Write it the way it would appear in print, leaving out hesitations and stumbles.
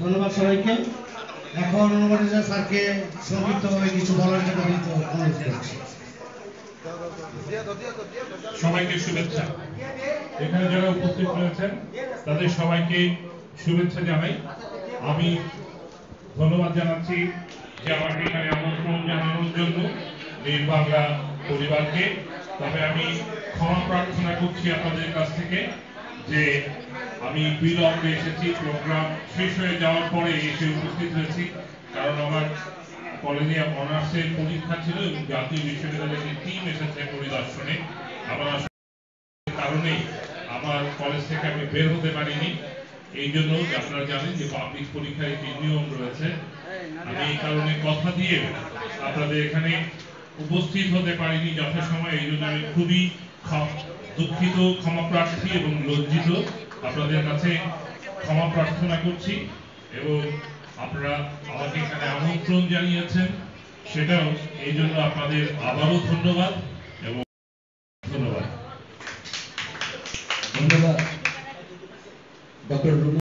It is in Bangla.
ধন্যবাদ সবাইকে। এখন অনুমতি স্যারকে সংক্ষিপ্তভাবে কিছু বলার জন্য অনুরোধ করছি। সবাইকে শুভেচ্ছা। এখানে যারা উপস্থিত রয়েছেন তাদের সবাইকে শুভেচ্ছা জানাই। আমি ধন্যবাদ জানাচ্ছি যে আমাকে এখানে আমন্ত্রণ জানানোর জন্য নির্বাংলা পরিবারকে। তবে আমি ক্ষমা প্রার্থনা করছি আপনাদের কাছ থেকে যে আমি বিলম্বে এসেছি, প্রোগ্রাম শেষ হয়ে যাওয়ার পরে এসে উপস্থিত হয়েছি। কারণ আমার কলেজে অনার্সের পরীক্ষা ছিল এবং জাতীয় বিশ্ববিদ্যালয়ের টিম এসেছে পরিদর্শনে। আমার কারণে আমার কলেজ থেকে আমি বের হতে পারিনি। এই জন্য আপনারা জানেন যে পাবলিক পরীক্ষার একটি নিয়ম রয়েছে। আমি এই কারণে কথা দিয়ে আপনাদের এখানে উপস্থিত হতে পারিনি যথাসময়ে। এই জন্য আমি খুবই দুঃখিত, ক্ষমা প্রার্থী এবং লজ্জিত। আপনাদের কাছে ক্ষমা প্রার্থনা করছি এবং আপনারা আমাকে এখানে আমন্ত্রণ জানিয়েছেন, সেটাও এই জন্য আপনাদের আবারও ধন্যবাদ এবং ধন্যবাদ। ধন্যবাদ ডক্টর